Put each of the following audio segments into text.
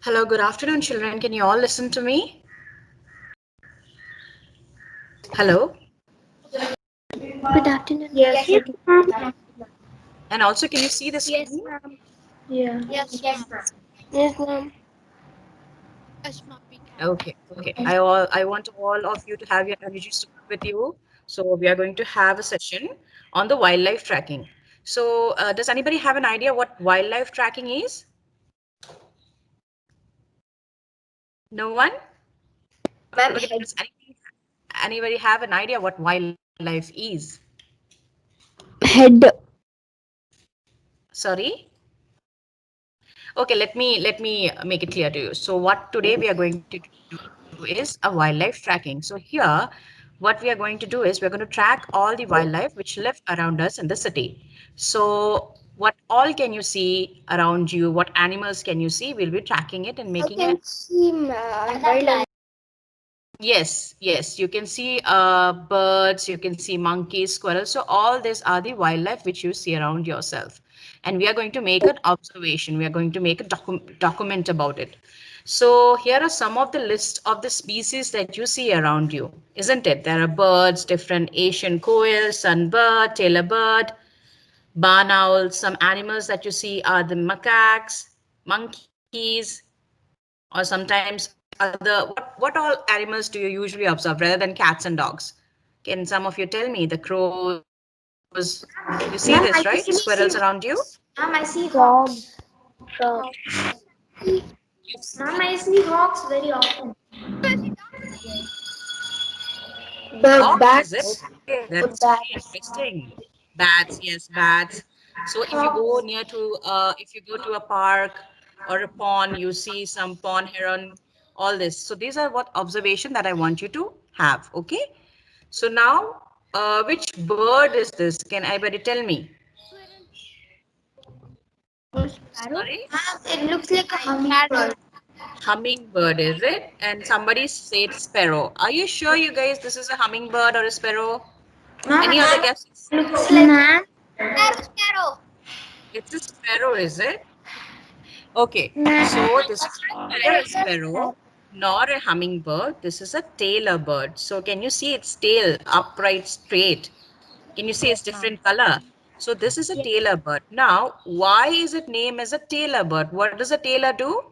Hello, good afternoon, children. Can you all listen to me? Hello. Good afternoon, Yes, ma'am. we And also, can you see the Yes, screen? ma'am. Yeah. Yes, ma'am. Yes, ma'am. Yes, ma'am, we can. Okay. I want all of you to have your energy stored with you. So we are going to have a session on the wildlife tracking. So does anybody have an idea what wildlife tracking is? No one? Ma'am, Okay. Does anybody have an idea what wildlife is? Head. Sorry. Okay, let me make it clear to you. So what today we are going to do is a wildlife tracking. So here, what we are going to do is we're going to track all the wildlife which live around us in the city. So what all can you see around you? What animals can you see? We'll be tracking it and I making can it. see wildlife. Yes, you can see birds, you can see monkeys, squirrels. So all these are the wildlife which you see around yourself. And we are going to make an observation. We are going to make a document about it. So here are some of the list of the species that you see around you, isn't it? There are birds, different Asian quail, sunbird, tailor bird, barn owl. Some animals that you see are the macaques, monkeys, or sometimes other what all animals do you usually observe rather than cats and dogs? Can some of you tell me? The crows, you see this, right? Ma'am, Squirrels I around you? see hawks. Ma'am, I see hawks. Frogs. Frog. Ma'am, I see hawks very often. Hawks, is it? Bats. That's very Bats. interesting. Bats, yes, bats. So if you go near to if you go to a park or a pond, you see some pond heron, all this. So these are what observation that I want you to have. Okay. So now, which bird is this? Can anybody tell me? Sparrow? Sorry? Ma'am, it looks like a hummingbird. Hummingbird, is it? And somebody said sparrow. Are you sure, you guys, this is a hummingbird or a sparrow? Ma'am, Any other guesses? looks like Ma'am. sparrow. It's a sparrow, is it? Okay, Ma'am. so this is neither a sparrow nor a hummingbird. This is a tailor bird. So can you see its tail upright straight? Can you see its different color? So this is a tailor bird. Now, why is it named as a tailor bird? What does a tailor do?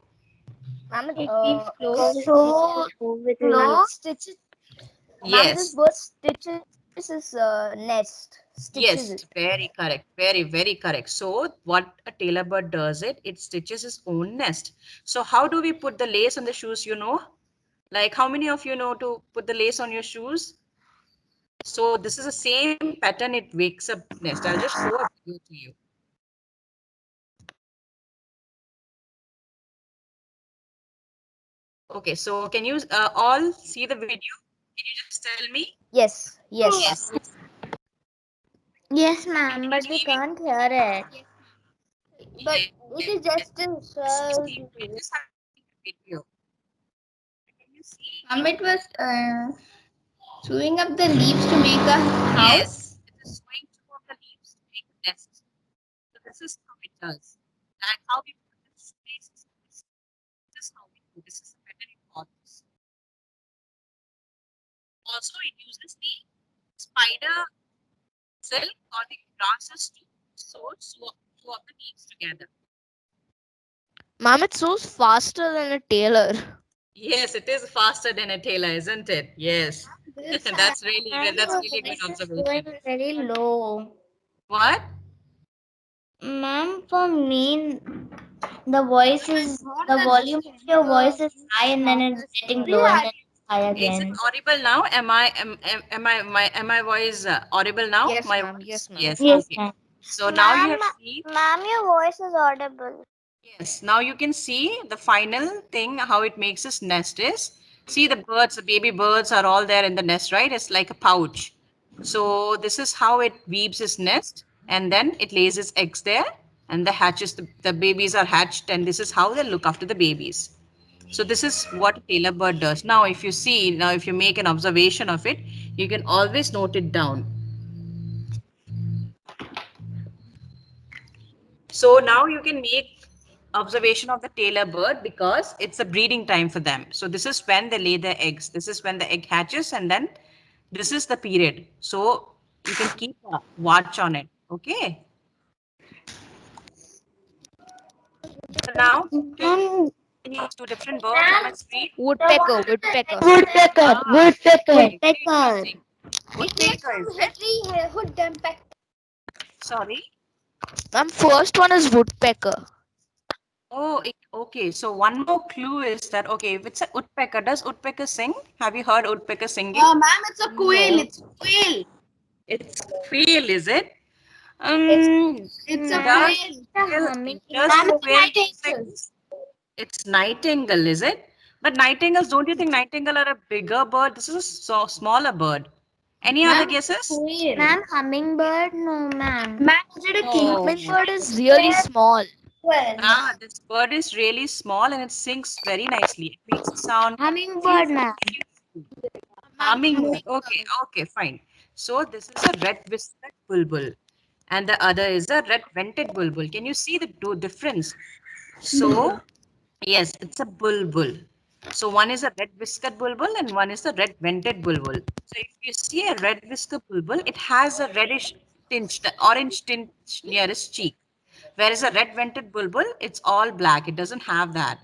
Ma'am, It weaves clothes so with clothes, leaves. stitches. Ma'am, this Yes, bird stitches his nest. Stitches it. yes, very correct. Very correct. So what a tailor bird does it stitches its own nest. So how do we put the lace on the shoes, you know? Like how many of you know to put the lace on your shoes? So this is the same pattern it wakes up nest. I'll just show a video to you. Okay, so can you all see the video? Can you just tell me? Yes, Yes. yes. Yes, ma'am, but we can't hear it. But it is just Yes. a See, so. we just have to see the video. Can you see? It was sewing up the leaves to make a house. Yes. It is sewing two of the leaves to make a nest. So this is how it does. And how we put this spaces in this. This is how we do. This is the pattern it follows. Also, it uses the spider silk or the grasses to sew up the leaves together. Mom, it sews faster than a tailor. Yes, it is faster than a tailor, isn't it? Yes. This Ma'am, That's your really a good voice is observation. going very low. What? Ma'am, for me, the volume of your voice is high and then it's getting low and then it's high Is it again. audible now? Am my voice audible now? Yes, My ma'am. voice? Yes, ma'am. Yes. Yes, Okay. ma'am. So now you Ma'am, have seen. ma'am, your voice is audible. Yes. Now you can see the final thing how it makes its nest is. See the birds, the baby birds are all there in the nest, right? It's like a pouch. So this is how it weaves its nest, and then it lays its eggs there, and the babies are hatched, and this is how they look after the babies. So this is what a tailor bird does. Now if you make an observation of it, you can always note it down. So now you can make observation of the tailor bird because it's a breeding time for them. So this is when they lay their eggs. This is when the egg hatches, and then this is the period. So you can keep a watch on it. Okay. So now these two different birds on my screen. Woodpecker, woodpecker. Woodpecker. Ah, Woodpecker. very Woodpecker. interesting. Woodpecker is it? Sorry. First one is woodpecker. Oh, okay. So one more clue is that okay, if it's a woodpecker, does woodpecker sing? Have you heard woodpecker singing? Ma'am, it's a quail. No. It's quail. It's quail, is it? It's a Does quail. does quail sing? It's nightingale, is it? But nightingales, don't you think nightingale are a bigger bird? This is a smaller bird. Any other guesses? Ma'am, hummingbird? No, ma'am. Ma'am, is it a No. Hummingbird is really small. Ah, this bird is really small and it sings very nicely. It makes a sound. Hummingbird, ma'am. Hummingbird. Okay, okay, fine. So this is a red-whiskered bulbul, and the other is a red-vented bulbul. Can you see the difference? So yes, it's a bulbul. So one is a red-whiskered bulbul and one is a red-vented bulbul. So if you see a red-whiskered bulbul, it has a reddish tinge, the orange tinge near its cheek. Whereas a red-vented bulbul, it's all black. It doesn't have that.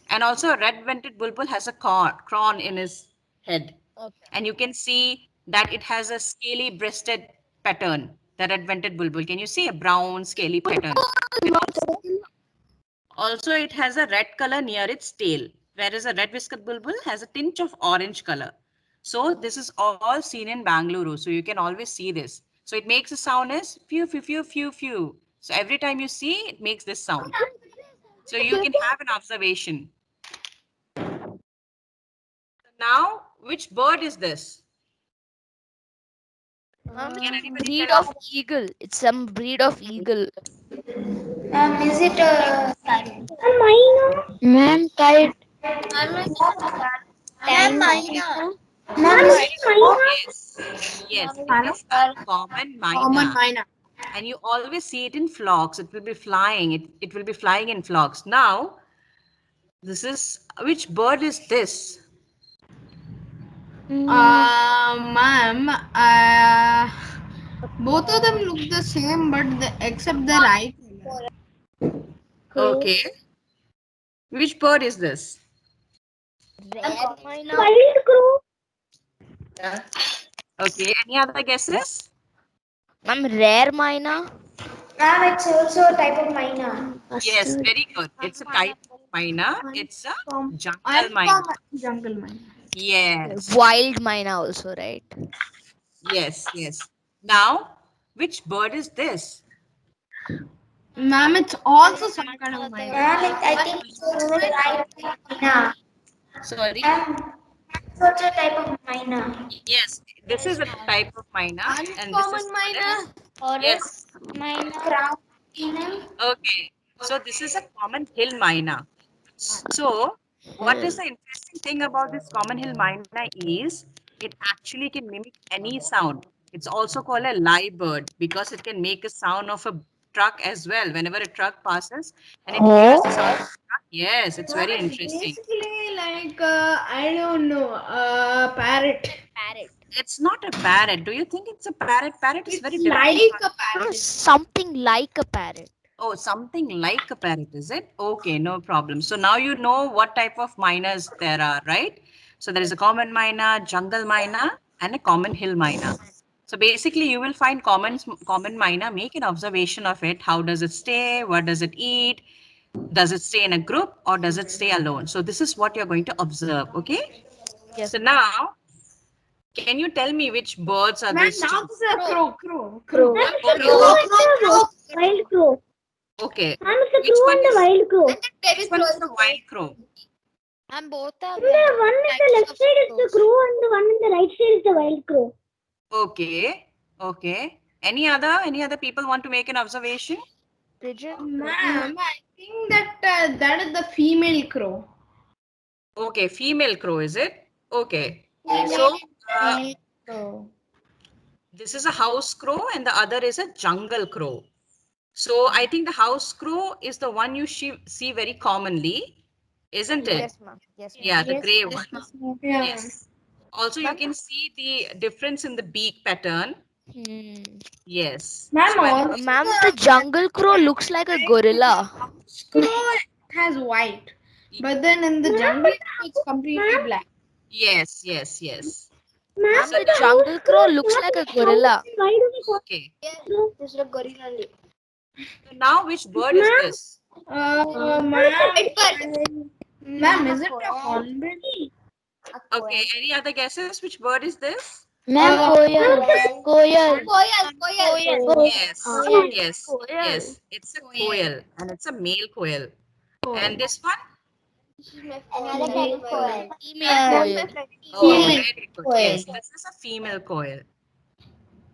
And also a red-vented bulbul has a crown in his head. Okay. And you can see that it has a scaly breasted pattern, the red-vented bulbul. Can you see a brown scaly pattern? Also, it has a red color near its tail, whereas a red-whiskered bulbul has a tinge of orange color. So this is all seen in Bangalore. So you can always see this. So it makes a sound as phew, phew, phew, phew, phew. So every time you see, it makes this sound. So you can have an observation. Now, which bird is this? Can anybody Breed tell of eagle. It's some breed of eagle. Is it a ma'am, kite? Yes, yes, it is a common Common myna. minor. And you always see it in flocks. It will be flying. It will be flying in flocks. Now, this is which bird is this? Ma'am, both of them look the same, but except the right. Okay. Which bird is this? Rare myna. Okay. Any other guesses? Rare myna. Ma'am, it's also a type of myna. Yes, very good. It's a type of myna. It's a jungle myna. Jungle minor. Yes, Wild myna also, right? yes, yes. Now, which bird is this? Ma'am, it's also some kind of minor. Ma'am, I think it's also a type of myna. Sorry. It's also a type of myna. Yes, this is a type of myna, and this is called as yes. Myna. Crown myna. Okay, so this is a common hill myna. So, what is the interesting thing about this common hill myna is it actually can mimic any sound. It's also called a live bird because it can make a sound of a truck as well. Whenever a truck passes and it hears the sound of a truck, yes, it's very interesting. Basically, like I don't know, parrot. It's not a parrot. Do you think it's a parrot? Parrot is very It's different. like a parrot. Something like a parrot. Oh, something like a parrot, is it? Okay, no problem. So now you know what type of miners there are, right? So there is a common miner, jungle miner, and a common hill miner. So basically, you will find common miner, make an observation of it. How does it stay? What does it eat? Does it stay in a group or does it stay alone? So this is what you're going to observe, okay? Yes. So now, can you tell me which birds are Man, these now two? it's a crow. Wild crow. Okay. Ma'am, it's a Which crow one and a is wild crow. which one is the wild crow? And both are. The one in the left side is the crow and the one in the right side is the wild crow. Okay. Okay. Any other people want to make an observation? Pigeon. Ma'am, I think that that is the female crow. Okay, female crow, is it? Okay. So this is a house crow and the other is a jungle crow. So I think the house crow is the one you see very commonly, isn't it? Yes, ma'am. Yes, ma'am. Yeah, the gray Yes, one. ma'am. Yeah. Yes. Also, you Ma'am? can see the difference in the beak pattern. Hmm. Yes. Ma'am, So when also Ma'am, the jungle crow looks like a gorilla. house crow has white, but then in the jungle it's completely black. yes, yes, yes. Ma'am, Ma'am, So but the the house jungle crow crow is looks not like in a the house. gorilla. Why do we call okay. it crow? This is a gorilla only. So now which bird is Ma'am, this? Ma'am, is it a hornbill? Okay. Any other guesses? Which bird is this? Ma'am, koyal. Koyal. Koyal. Yes, Oh, yes, Koyal. yes. It's a quail, and it's a male quail. And this one? Female koyal. Oh, female. very good. Yes, this is a female quail.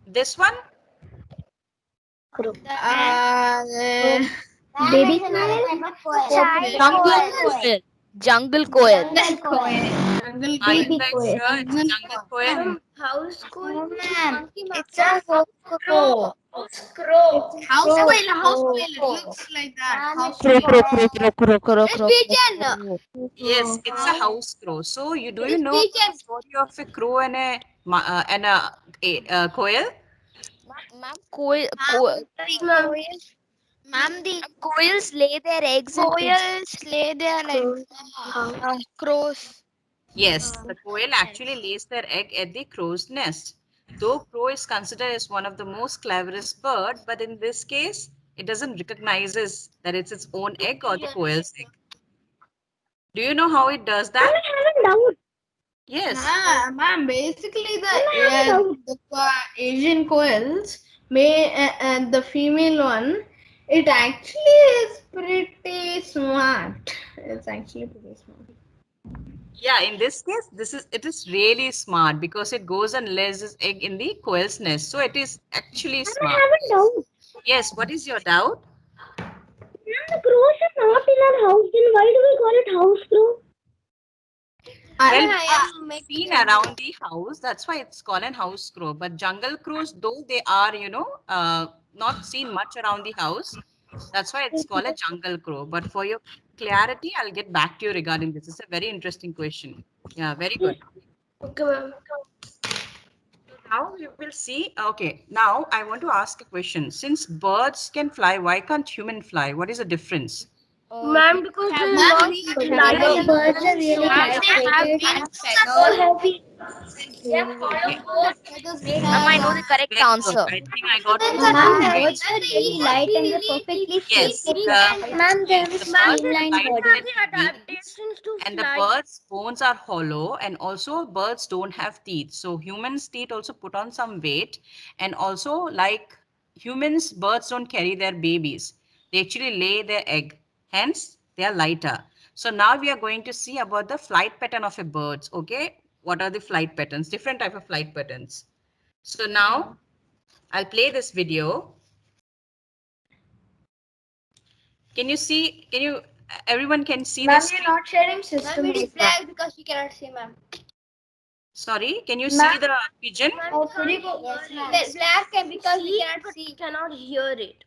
This one? Uh, Baby quail? Jungle koyal. Jungle koyal. jungle Are you Baby guys quail. sure it's a jungle quail? house crow. It's a crow. House quail. House quail. It looks like that. House Crow, quail. crow, crow, crow, crow, crow, crow, crow. Yes, it's a house crow. So do you know the story of a crow and a quail? Ma'am, ma'am, the koyals lay their eggs in crows. Yes, the quail actually lays their egg at the crow's nest. Though crow is considered as one of the most cleverest bird, but in this case, it doesn't recognizes that it's its own egg or the quail's egg. Do you know how it does Ma'am, that? I have a doubt. Yes. Ma'am, basically Ma'am, the Asian quails, and the female one, it actually is pretty smart. It's actually pretty smart. Yeah, in this case, it is really smart because it goes and lays its egg in the quail's nest. So it is actually Ma'am, I smart. have a doubt. Yes, what is your doubt? Ma'am, the crows is not in our house. Then why do we call it house crow? Well, it's seen around the house. That's why it's called an house crow. But jungle crows, though they are, not seen much around the house. That's why it's called a jungle crow. But for your clarity, I'll get back to you regarding this. It's a very interesting question. Yeah, very good. Okay, ma'am. Now you will see. Okay, now I want to ask a question. Since birds can fly, why can't human fly? What is the difference? Ma'am, because they're not The birds are really lightweight. So heavy. Okay. Ma'am, I know the correct Very good. answer. I think I got it. Ma'am, birds are really light and they're perfectly Yes, sleek. the, Ma'am, they have a the birds have streamlined light body. wings, and the birds' bones are hollow, and also birds don't have teeth. So humans' teeth also put on some weight, and also like humans, birds don't carry their babies. They actually lay their egg. Hence, they are lighter. So now we are going to see about the flight pattern of a birds. Okay, what are the flight patterns? Different type of flight patterns. So now I'll play this video. Can you see? Can you? Everyone can see Ma'am, this. you're not sharing system. it is black because we cannot see, ma'am. Sorry, can you see the pigeon? Oh, could you go? Black because we cannot hear it.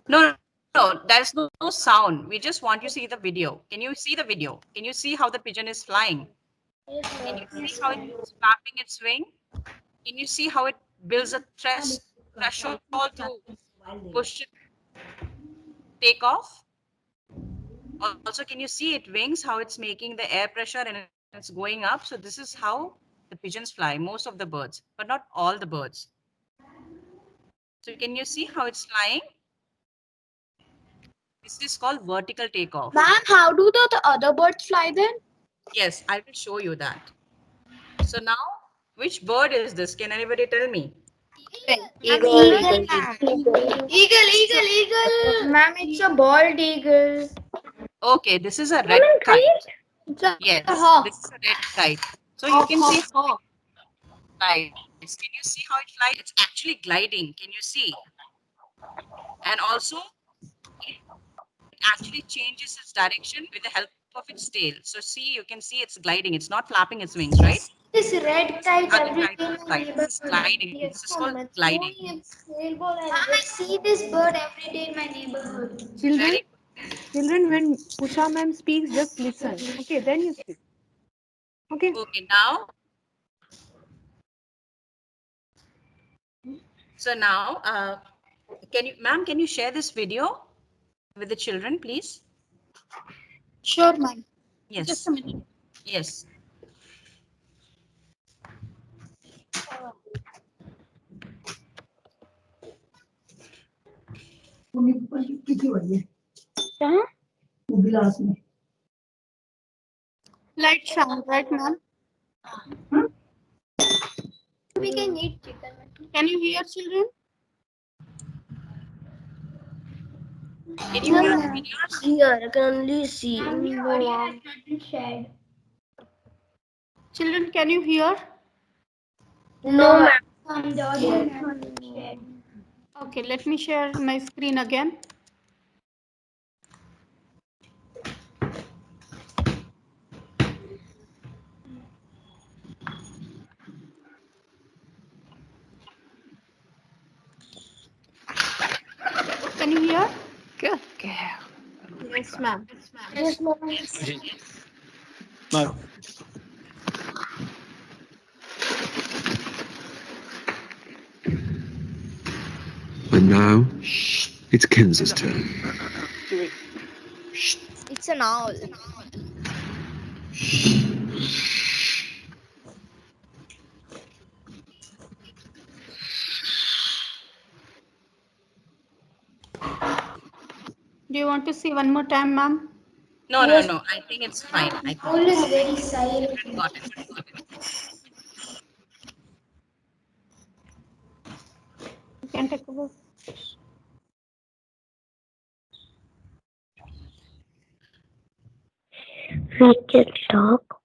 No, no, there's no sound. We just want you to see the video. Can you see the video? Can you see how the pigeon is flying? Can you see how it's flapping its wing? Can you see how it builds a threshold to push it, take off? Also, can you see it wings, how it's making the air pressure and it's going up? So this is how the pigeons fly, most of the birds, but not all the birds. So can you see how it's flying? This is called vertical takeoff. Ma'am, how do the other birds fly then? Yes, I will show you that. So now, which bird is this? Can anybody tell me? Eagle. Ma'am, it's a bald eagle. Okay, this is a red kite. Yes, this is a red kite. So you can see how it flies. Can you see how it flies? It's actually gliding. Can you see? And also, it actually changes its direction with the help of its tail. So see, you can see it's gliding. It's not flapping its wings, right? This red kite Other every type day in of my kite. This is neighborhood. gliding. Yes, This is mom, called it's gliding. going its sailboat and I see this bird every day in my neighborhood. Children, Very children, when Usha ma'am speaks, just listen. Okay, then you speak. Okay. okay. Now, so now, can you, ma'am, can you share this video with the children, please? Sure, ma'am. Yes. Just a minute. Yes. Light sound, right, ma'am? We can eat chicken. Can you hear, children? Can you hear the video? Here, I can only see. No. Shared. Children, can you hear? No, ma'am. The audio has been shared. Okay, let me share my screen again. Can you hear? Good. Yes, ma'am. Yes, ma'am. No. And now, it's Kenza's turn. It's an owl. Do you want to see one more time, ma'am? No, no, no. I think it's fine. I think Owl is very silent. got it. You can take over. We can talk.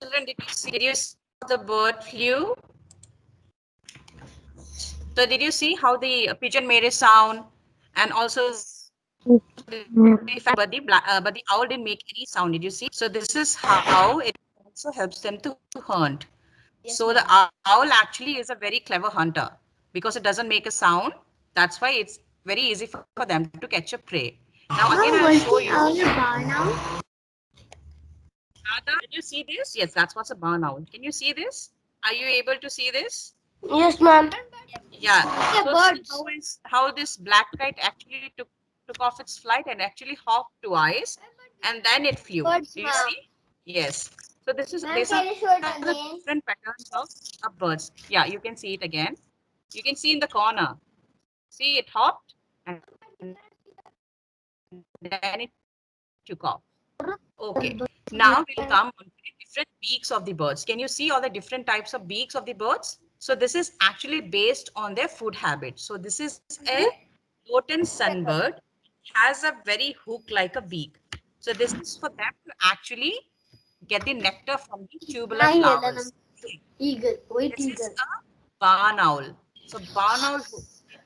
Children, did you see how the bird flew? So did you see how the pigeon made a sound, and also but the owl didn't make any sound. Did you see? So this is how it also helps them to hunt. Yes, So the owl actually is a very clever hunter because it doesn't make a sound. That's why it's very easy for them to catch a prey. Now again, I'll show you. Radha, did you see this? Yes, that's what's a barn owl. Can you see this? Are you able to see this? Yes, ma'am. Yeah. a So bird. this is how this black kite actually took off its flight and actually hopped twice, and then it flew. Birds, Do you ma'am. see? Yes. So this is Ma'am, these can are you show it the again? different patterns of birds. Yeah, you can see it again. You can see in the corner. See, it hopped and then it took off. Okay. Now we'll come on to the different beaks of the birds. Can you see all the different types of beaks of the birds? So this is actually based on their food habits. So this is a Lotan sunbird. Has a very hook-like a beak. So this is for them to actually get the nectar from the tubular flowers. Eagle. White This is eagle. a barn owl. So barn owl,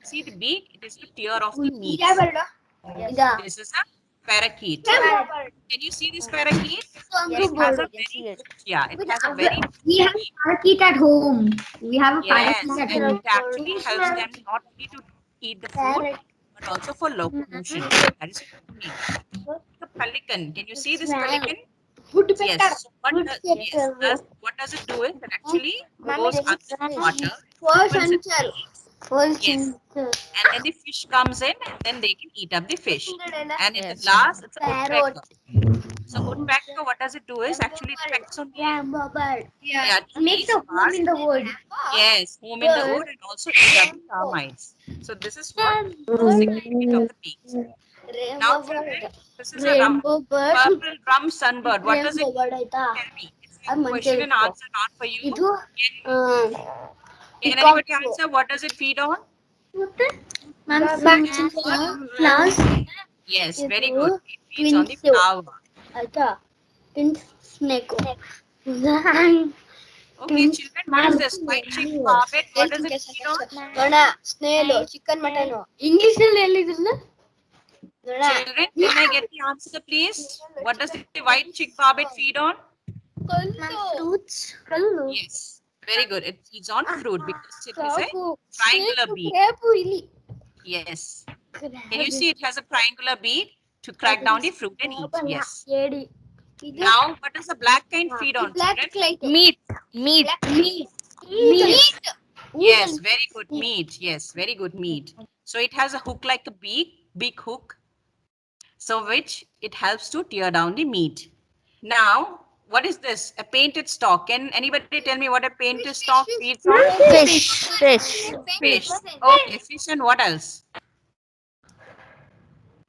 see the beak, it is to tear off the meat. Yeah. This is a parakeet. Can you see this parakeet? Yes, It ma'am, has a I can very see it. yeah, it has a very We have parakeet at home. We have a yes, parakeet at and home. it actually helps them not only to eat the food but also for locomotion. That is the pelican. Can you see this pelican? Yes. So what does it do is it actually goes under the water, opens its beaks, yes, and then the fish comes in and then they can eat up the fish. And in the Yes. glass, it's a woodpecker. So woodpecker, what does it do is actually it pecks on the Yeah. tree Makes a home bark. in the wood. Yes, home in the wood and also eat up the termites. So this is what the significance of the beaks. Now, children, this is a Rainbow bird. purple drum sunbird. What does it Rainbow bird tell aita. me? It's a question and answer not for you. Itu Can anybody answer? What does it feed on? flowers. Yes, very good. It feeds on the flower. Aita. Pin snake. Okay, children, what is this? White chick barbet. What does it feed on? Snail. Chicken mutton. English Children, can I get the answer, please? What does the white chick barbet feed on? Fruits. Yes, very good. It feeds on fruit because it is a triangular beak. Yes. Can you see it has a triangular beak to crack down the fruit and eat? Yes. Now, what does the black kind feed on, children? Meat. Meat. Yes, very good. Meat. Yes, very good. Meat. So it has a hook like a beak, big hook. So which it helps to tear down the meat. Now, what is this? A painted stalk. Can anybody tell me what a painted stalk feeds on? Fish. Fish. Fish. Okay, fish and what else?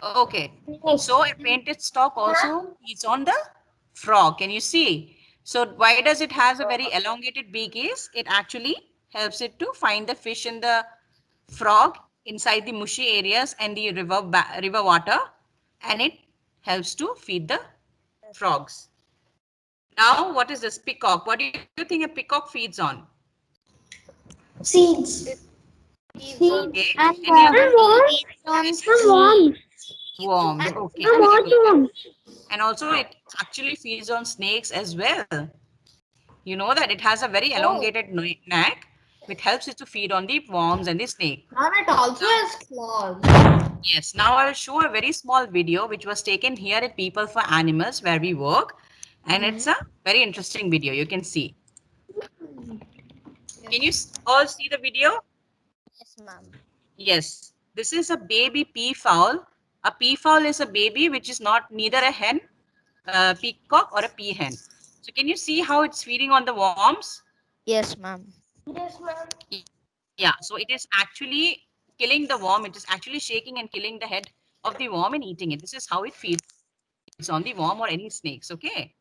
Okay, so a painted stalk also feeds on the frog. Can you see? So why does it has a very elongated beak is it actually helps it to find the fish and the frog inside the mushy areas and the river water, and it helps to feed the frogs. Now, what is this peacock? What do you think a peacock feeds on? Seeds. Okay, any other worms? Okay, very good. And also it actually feeds on snakes as well. You know that it has a very elongated neck which helps it to feed on the worms and the snake. Ma'am, it also has claws. Yes, now I will show a very small video which was taken here at People for Animals where we work, and it's a very interesting video. You can see. Can you all see the video? Yes, ma'am. Yes, this is a baby peafowl. A peafowl is a baby which is not neither a hen, a peacock or a peahen. So can you see how it's feeding on the worms? Yes, ma'am. Yeah, so it is actually killing the worm. It is actually shaking and killing the head of the worm and eating it. This is how it feeds on the worm or any snakes, okay?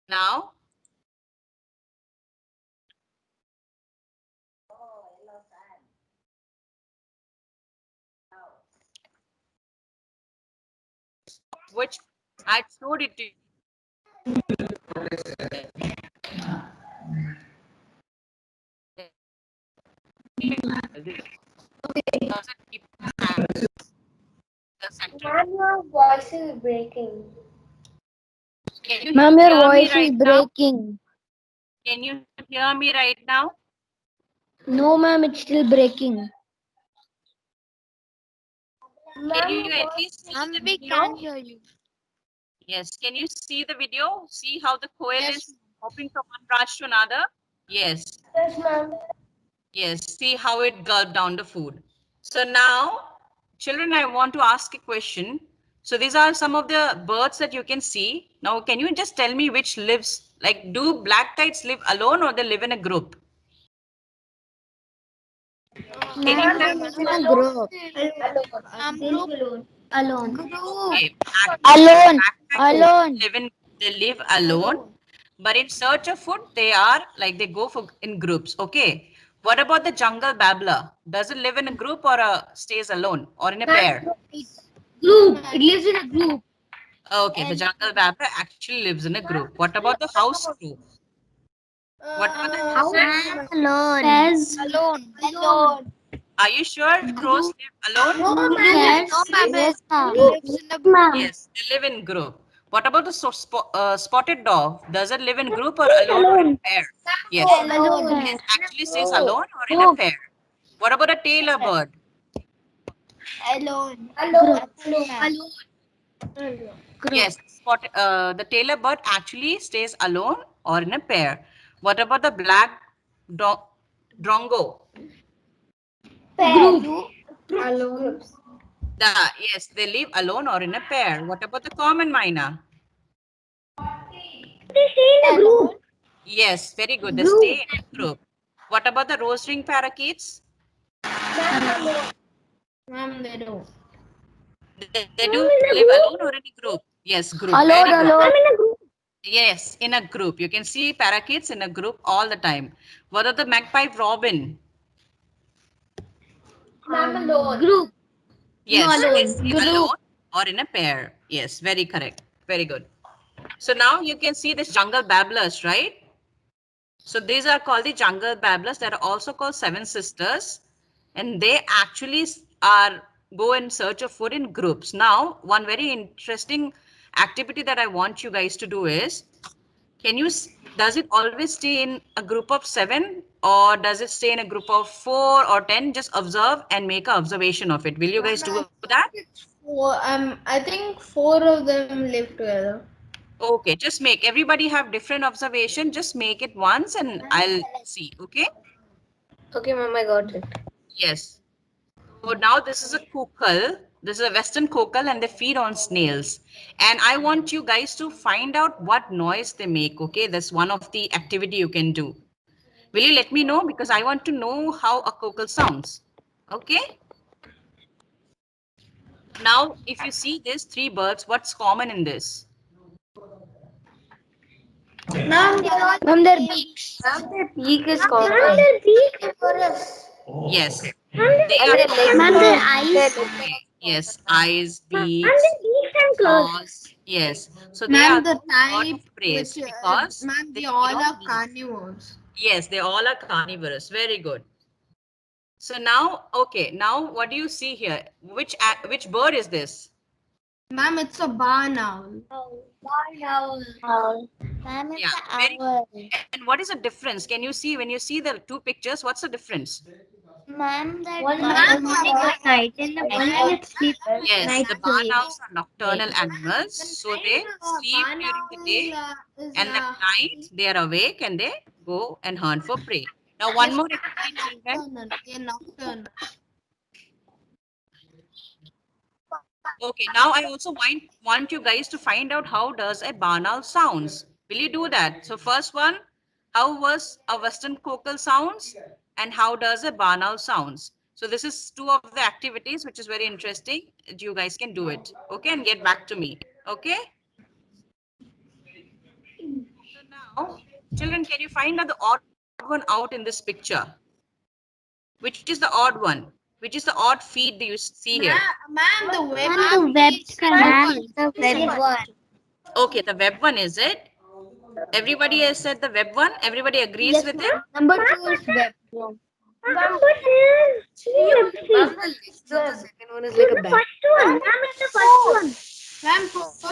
Now, which I showed it to you. Ma'am, your voice is breaking. Ma'am, your Hear me voice is right now? breaking. Can you hear me right now? No, ma'am, it's still breaking. Can you at least see the we video? can hear you. Yes. Can you see the video? See how the coil is hopping from one branch to another? Yes. Yes, ma'am. Yes. See how it gulped down the food. So now, children, I want to ask a question. So these are some of the birds that you can see. Now, can you just tell me which lives, like do black kites live alone or they live in a group? Can you tell me? Group. Alone. Okay, Alone. black kites Alone. they live alone, but in search of food, they are like they go for in groups. Okay. What about the jungle babbler? Does it live in a group or stays alone or in a pair? Group. It lives in a group. Okay, the jungle babbler actually lives in a group. What about the house crow? What about the house? Alone. Alone. Are you sure crows live alone? No, ma'am. Yes, ma'am. Yes, they live in group. What about the spotted dog? Does it live in group or alone or in pair? Yes, Alone. it actually stays alone or in a pair. What about a tailor bird? Alone. Yes, the tailor bird actually stays alone or in a pair. What about the black drongo? Group. Alone. Yes, they live alone or in a pair. What about the common myna? They stay in a group. Yes, very good. They stay in a group. What about the rose-ring parakeets? Ma'am, they do. They do live alone or in a group? Yes, group. Very good. I'm in a group. Yes, in a group. You can see parakeets in a group all the time. What are the magpie robin? Alone. Group. Yes, alone. yes, alone or in a pair. Yes, very correct. Very good. So now you can see this jungle babblers, right? So these are called the jungle babblers. They are also called seven sisters. And they actually are go in search of food in groups. Now, one very interesting activity that I want you guys to do is, does it always stay in a group of 7 or does it stay in a group of 4 or 10? Just observe and make an observation of it. Will you guys do that? I think 4 of them live together. Okay, just make everybody have different observation. Just make it once and I'll see. Okay. Okay, ma'am, I got it. Yes. So now this is a cockle. This is a Western cockle and they feed on snails. And I want you guys to find out what noise they make. Okay, that's one of the activity you can do. Will you let me know? Because I want to know how a cockle sounds. Okay. Now, if you see these 3 birds, what's common in this? Ma'am, Their beaks. Ma'am, their beak is common. Yes. And They their are legs. Ma'am, are- their their eyes. legs yes, eyes, beaks, claws. Yes. So they Ma'am, are the a lot type of praise which, because ma'am, they they feed all on are leaves. carnivores. Yes, they all are carnivorous. Very good. So now, okay, now what do you see here? Which bird is this? Ma'am, it's a barn owl. Ma'am, Yeah, very good. And what is the difference? Can you see when you see the 2 pictures? What's the difference? Ma'am, that One ma'am, morning at night in the morning it sleeps. Yes, the barn sleep. owls are nocturnal animals, so they sleep during the day, and at night they are awake and they go and hunt for prey. Now, one more activity, children. nocturnal. They're nocturnal. Okay, now I also want you guys to find out how does a barn owl sounds. Will you do that? So first one, how was a Western cockle sounds and how does a barn owl sounds? So this is 2 of the activities which is very interesting. You guys can do it. Okay, and get back to me. Okay. So now, children, can you find out the odd one out in this picture? Which is the odd one? Which is the odd feed do you see here? Ma'am, the web. Ma'am, the web one. Okay, the web one is it? Everybody has said the web one. Everybody agrees with it. Number 2 is web. Ma'am, The second one is like a bat. Ma'am, first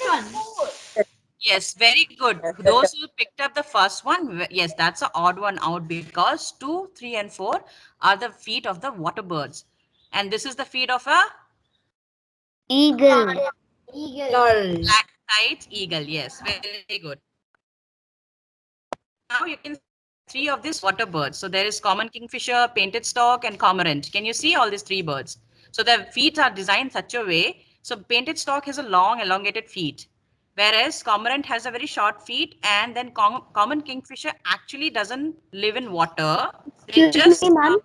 one. Yes, very good. Those who picked up the first one, yes, that's an odd one out because 2, 3, and 4 are the feet of the water birds, and this is the feet of a Eagle. black-eyed eagle. Yes, very good. Now you can see 3 of these water birds. So there is common kingfisher, painted stork, and cormorant. Can you see all these 3 birds? So their feet are designed such a way. So painted stork has a long, elongated feet, whereas cormorant has a very short feet, and then common kingfisher actually doesn't live in water. They just come down.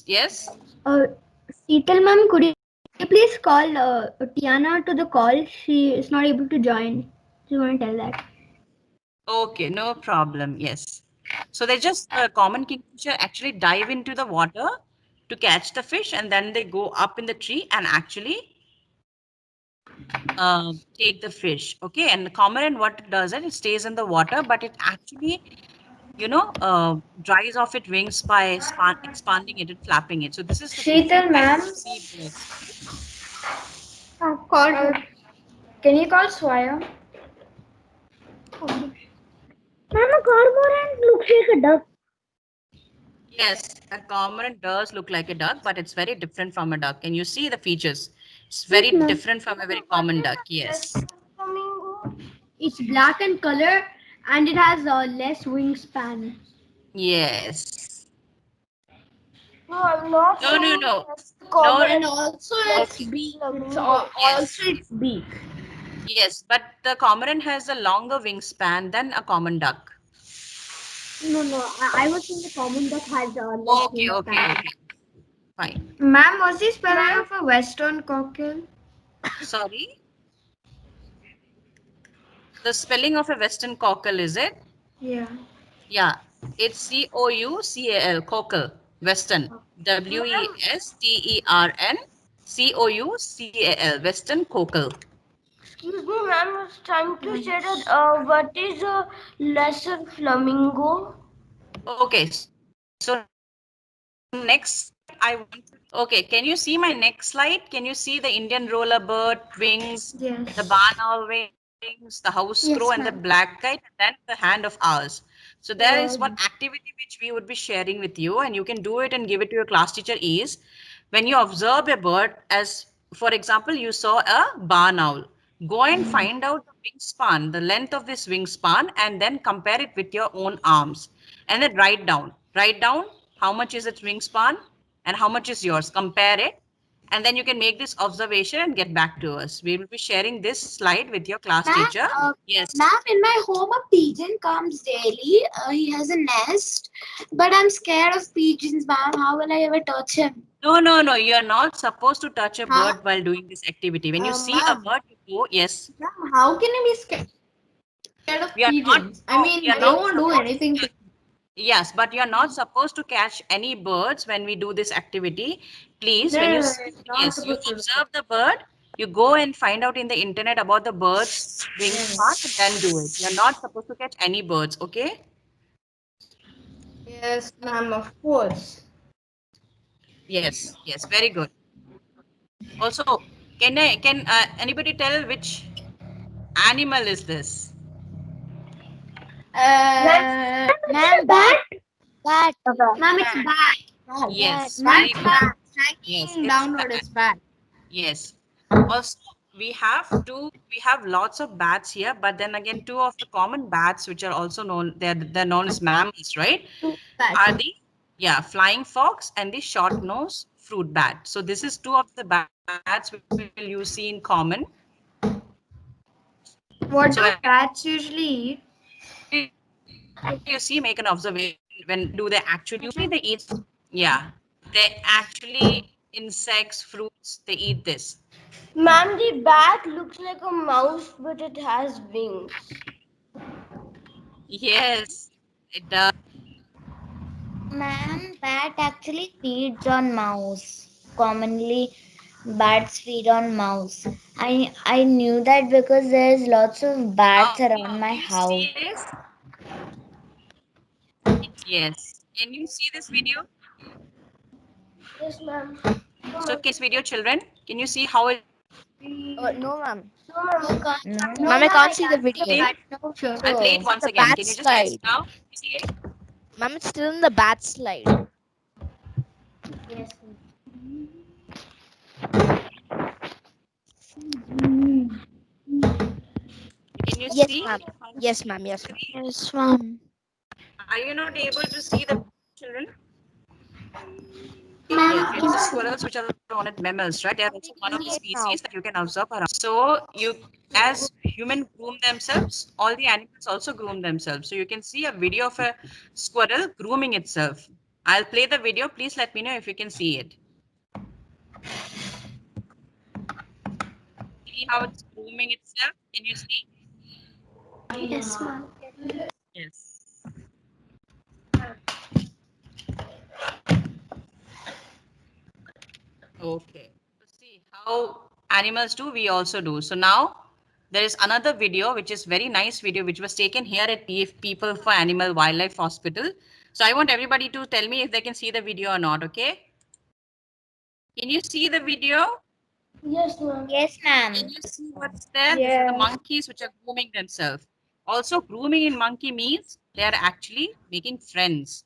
Yes. Seetal ma'am, could you please call Tiana to the call? She is not able to join. Just want to tell that. Okay, no problem. Yes. So they just common kingfisher actually dive into the water to catch the fish, and then they go up in the tree and actually take the fish. Okay, and the cormorant, what it does it stays in the water, but it actually dries off its wings by expanding it and flapping it. So this is the Sheetal ma'am. Can you call Swaya? Ma'am, a cormorant looks like a duck. Yes, a cormorant does look like a duck, but it's very different from a duck. And you see the features. It's very different from a very common duck. Yes. It's black in color and it has less wingspan. Yes. No, No, no, no. And No. also its beak. It's also its beak. Yes, but the cormorant has a longer wingspan than a common duck. No. I was in the common that has less Okay, wingspan. okay. Fine. Ma'am, what's the spelling of a Western cockle? Sorry. The spelling of a Western cockle, is it? Yeah. Yeah, it's Coucal, cockle, Western. Western Coucal, Western cockle. Excuse me, ma'am, I was trying to say that what is a lesser flamingo? Okay, so next I want to Okay, can you see my next slide? Can you see the Indian roller bird wings, Yes. the barn owl wings, the house crow, Yes, and the ma'am. black kite, and then the hand of ours? So there is one activity which we would be sharing with you, and you can do it and give it to your class teacher. Is when you observe a bird, as for example, you saw a barn owl. Go and find out the wingspan, the length of this wingspan, and then compare it with your own arms, and then write down. Write down how much is its wingspan and how much is yours. Compare it, and then you can make this observation and get back to us. We will be sharing this slide with your class teacher. Yes. Ma'am, in my home, a pigeon comes daily. He has a nest, but I'm scared of pigeons, ma'am. How will I ever touch him? No, no, no. You are not supposed to touch a Huh? bird while doing this activity. When you see a Ma'am, bird, you go, yes. ma'am, how can I be scared of We are not. pigeons? I No, mean, we are they not won't do supposed to anything to catch. Yes, but you are not supposed to catch any birds when we do this activity. Please, when you see, not yes, you supposed to do observe the bird, you go and find out in the internet about the bird's wingspan and then do it. You're not supposed to catch any birds, okay? Yes, ma'am, of course. Yes, yes, very good. Also, can anybody tell which animal is this? Ma'am, bat. Bat. Ma'am, it's bad. Yes, Ma'am, very it's good. bad. Yes, Hanging it's downward is bad. yes. Also, we have lots of bats here, but then again, two of the common bats, which are also known, they're known as mammals, right? Are the flying fox and the short nose fruit bat. So this is two of the bats which will you see in common. What So do bats usually eat? you see, make an observation. When do they actually? Usually they eat. Yeah, they actually insects, fruits. They eat this. Ma'am, the bat looks like a mouse, but it has wings. Yes, it does. Ma'am, bat actually feeds on mouse. Commonly, bats feed on mouse. I knew that because there's lots of bats around my You house. see this? Yes. Can you see this video? Yes, ma'am. So, can this video, children? Can you see how it? No, ma'am. No, Ma'am, I can't see the video. See? no, I'll play it once The again. bat Can you just slide. listen now? You see it? Ma'am, it's still in the bat slide. Yes. Can you Yes, see? ma'am. Yes, ma'am. Yes, ma'am. Yes, ma'am. Are you not able to see the children? Yes, it's the squirrels which are known as mammals, right? They are also one of the species that you can observe around. So you, as humans groom themselves, all the animals also groom themselves. So you can see a video of a squirrel grooming itself. I'll play the video. Please let me know if you can see it. See how it's grooming itself? Can you see? Yes, ma'am. Yes. Okay. So see how animals do, we also do. So now there is another video, which is very nice video, which was taken here at People for Animal Wildlife Hospital. So I want everybody to tell me if they can see the video or not, okay? Can you see the video? Yes, ma'am. Yes, ma'am. Can you see what's there? These are the monkeys which are grooming themselves. Also, grooming in monkey means they are actually making friends.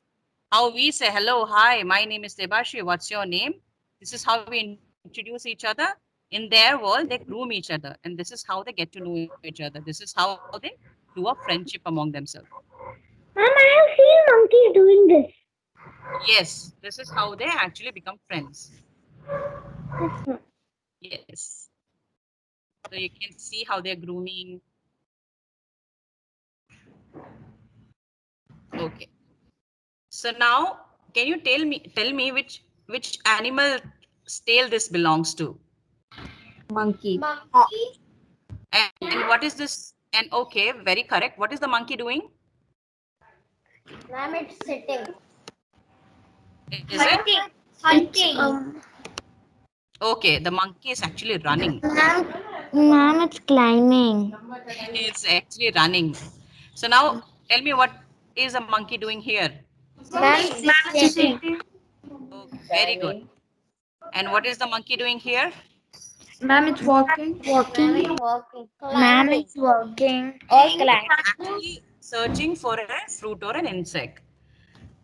How we say, hello, hi, my name is Debashi, what's your name? This is how we introduce each other. In their world, they groom each other, and this is how they get to know each other. This is how they do a friendship among themselves. Ma'am, I have seen monkeys doing this. Yes, this is how they actually become friends. Yes. So you can see how they're grooming. Okay. So now, can you tell me which animal tail this belongs to? Monkey. Monkey? And what is this? And okay, very correct. What is the monkey doing? Ma'am, it's sitting. Is it? Hunting. Okay, the monkey is actually running. Ma'am, it's climbing. It's actually running. So now tell me, what is a monkey doing here? Ma'am, it's sitting. Okay, very good. And what is the monkey doing here? Ma'am, it's walking. Walking. Ma'am is walking or climbing. Actually searching for a fruit or an insect.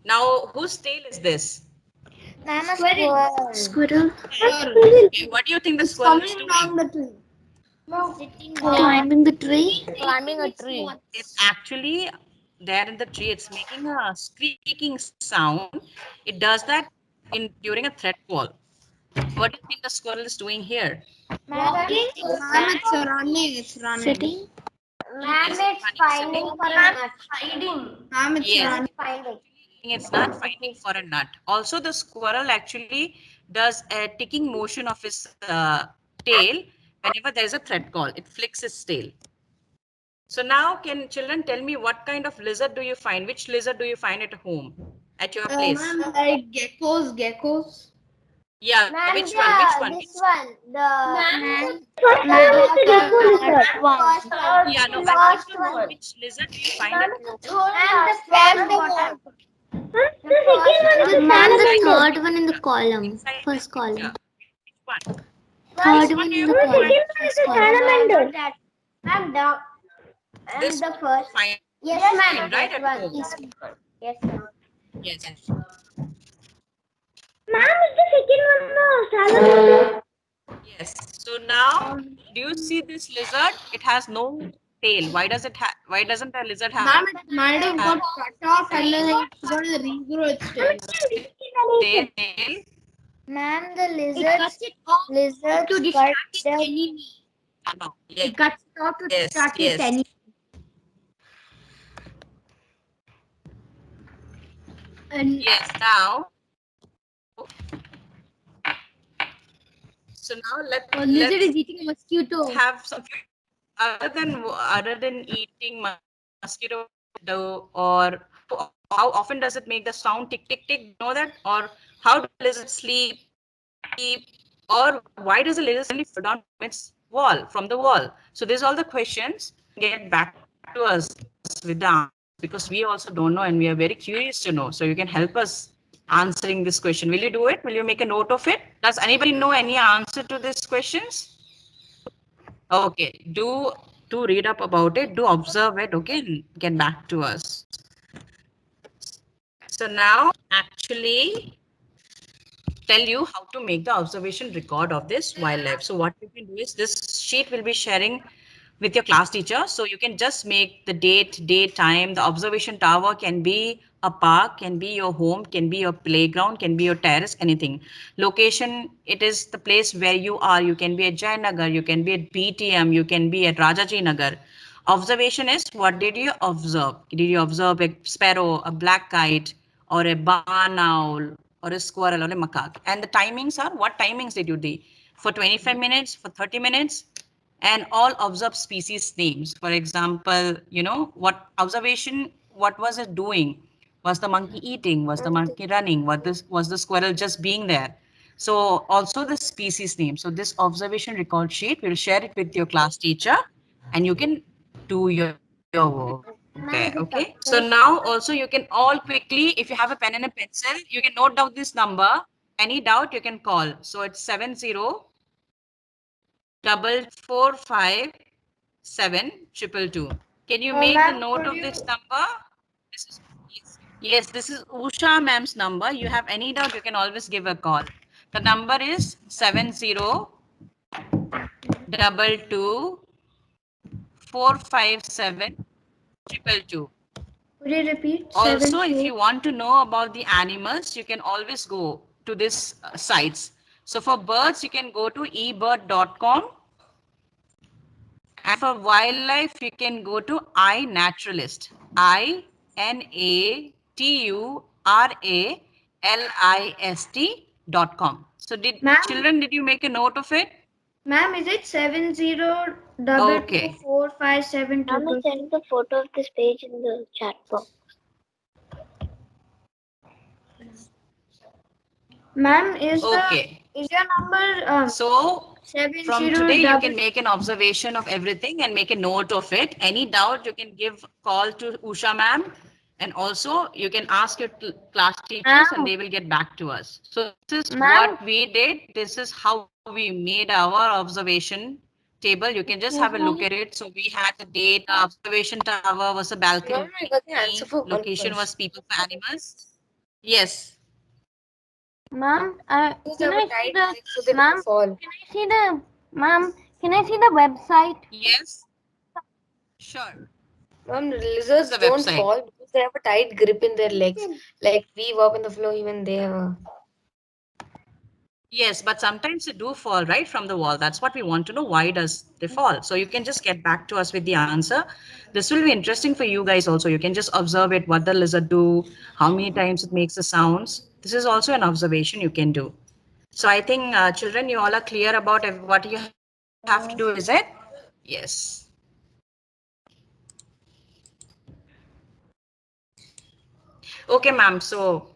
Now, whose tail is this? Ma'am, a squirrel. Squirrel. Okay, what do you think the squirrel is Coming doing? down the tree. Sitting Climbing the tree. Climbing a tree. It's actually there in the tree. It's making a squeaking sound. It does that in during a threat call. What do you think the squirrel is doing here? walking. Ma'am, it's running. It's running. Sitting. Ma'am, Yes, it's finding for a nut. Hiding. Ma'am, it's Yes. running. Finding. It's not finding for a nut. Also, the squirrel actually does a ticking motion of his tail whenever there is a threat call. It flicks his tail. So now, can children tell me what kind of lizard do you find? Which lizard do you find at home, at your place? Ma'am, like geckos. Yeah, Ma'am, which one? Which one? this one. The Yeah, no, I want last to know one. which lizard do you find at home? And the first one. Ma'am, the third one in the column. Inside First this column. picture. Which one? Third Which one do in you the find? column. First column. Ma'am, and This the first. find Yes, ma'am. right That at one. home. Yes, ma'am. Yes. Yes. Ma'am, is the second one Yes. So now, do you see this lizard? It has no tail. Why does it have? Why doesn't a lizard have Ma'am, it might have got cut off and then it's going to regrow its tail. tail? Ma'am, the It lizards cuts it off lizards to cut distract its their enemy. No. Yes. It cuts it off to Yes, distract yes. its enemy. And Yes. Now. So now a lizard let's is eating a mosquito. have some other than eating mosquito or how often does it make the sound tick tick tick? You know that? Or how does it sleep? Or why does a lizard suddenly fall down from its wall, from the wall? So these are all the questions. Get back to us with the answers, because we also don't know and we are very curious to know. So you can help us answering this question. Will you do it? Will you make a note of it? Does anybody know any answer to these questions? Okay, do read up about it, do observe it, okay, and get back to us. So now actually tell you how to make the observation record of this wildlife. So what you can do is this sheet will be sharing with your class teacher. So you can just make the date, time. The observation tower can be a park, can be your home, can be your playground, can be your terrace, anything. Location, it is the place where you are. You can be at Jayanagar, you can be at BTM, you can be at Rajaji Nagar. Observation is what did you observe? Did you observe a sparrow, a black kite, or a barn owl, or a squirrel, or a macaque? And the timings are what timings did you do? For 25 minutes, for 30 minutes, and all observed species names. For example, you know, what observation, what was it doing? Was the monkey eating? Was the monkey running? Was the squirrel just being there? So also the species name. So this observation record sheet, we'll share it with your class teacher and you can do your work there. Okay. So now also you can all quickly, if you have a pen and a pencil, you can note down this number. Any doubt you can call. So it's 70 445 722. Can you make the note of this number? Yes, this is Usha ma'am's number. You have any doubt, you can always give a call. The number is 70 457 222. Could you repeat? Also, if you want to know about the animals, you can always go to this sites. So for birds, you can go to ebird.com. And for wildlife, you can go to iNaturalist. iNaturalist.com. So children, did you make a note of it? Ma'am, is it 70 Okay. 457 Ma'am, I sent the photo of this page in the chat box. Ma'am, is Okay. your number So 70 from today, you can make an observation of everything and make a note of it. Any doubt, you can give call to Usha ma'am And also, you can ask your class teachers and they will get back to us. So this is what we did. This is how we made our observation table. You can just have a look at it. So we had the date, observation tower was a balcony. Ma'am, I got the answer for one Location was question. people for animals. Yes. Ma'am, Because can they I were see tied, the so they ma'am? would fall. Can I see the ma'am? Can I see the website? Yes. Sure. Ma'am, lizards The don't website. fall because they have a tight grip in their legs. Like we walk on the floor, even they have a... Yes, but sometimes they do fall right from the wall. That's what we want to know. Why does they fall? So you can just get back to us with the answer. This will be interesting for you guys also. You can just observe it, what the lizard do, how many times it makes the sounds. This is also an observation you can do. So I think children, you all are clear about what you have to do, is it? Yes. Okay, ma'am. So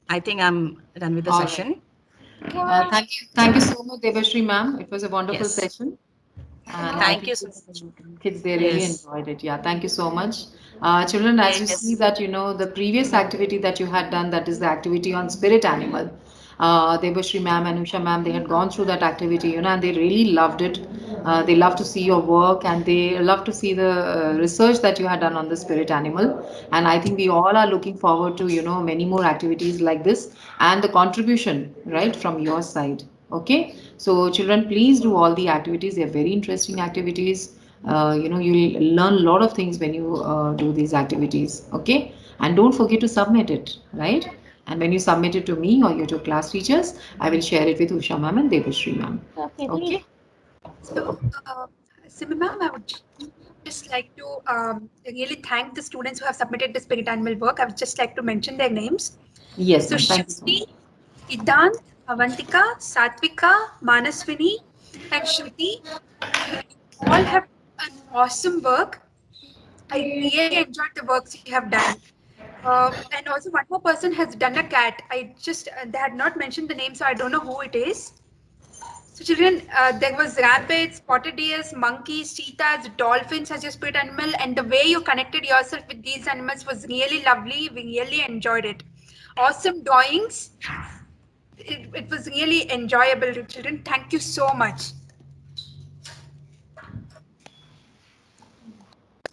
I think I'm done with the All right. session. Thank you so much, Devashri ma'am. It was a wonderful Yes. session. And I Thank think you so much. kids, they really Yes. enjoyed it. Yeah, thank you so much. Children, as you see Yes. that, the previous activity that you had done, that is the activity on spirit animal. Devashri ma'am and Usha ma'am, they had gone through that activity, and they really loved it. They love to see your work, and they love to see the research that you had done on the spirit animal. And I think we all are looking forward to, many more activities like this and the contribution, right, from your side. Okay, so children, please do all the activities. They're very interesting activities. You'll learn a lot of things when you do these activities. Okay, and don't forget to submit it, right? And when you submit it to me or your two class teachers, I will share it with Usha ma'am and Devashri ma'am. Okay, Okay. So, Simi ma'am, I would just like to really thank the students who have submitted the spirit animal work. I would just like to mention their names. Yes, So, ma'am. Thank you so Shruti, much. Idant, Avantika, Satvika, Manaswini, and Shruti, all have an awesome work. I really enjoyed the works you have done. And also, one more person has done a cat. They had not mentioned the name, so I don't know who it is. So children, there was rabbits, spotted deers, monkeys, cheetahs, dolphins as your spirit animal, and the way you connected yourself with these animals was really lovely. We really enjoyed it. Awesome drawings. It was really enjoyable, children. Thank you so much.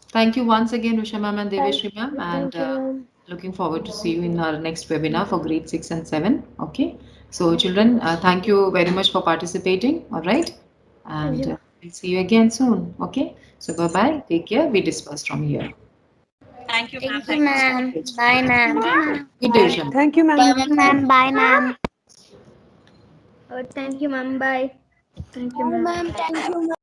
Thank you once again, Usha ma'am and Devashri ma'am, and Thank you, ma'am. looking forward to see you in our next webinar for grade 6 and 7. Okay, so children, thank you very much for participating. All right, and we'll see you again soon. Okay, so bye bye. Take care. We disperse from here. Thank you, ma'am. Thank you, Thank you so ma'am. much. Bye, ma'am. Good day, Usha ma'am. Thank you, ma'am. Bye, ma'am. Bye, ma'am. Thank you, ma'am. Bye. Thank you, ma'am. Thank you, ma'am.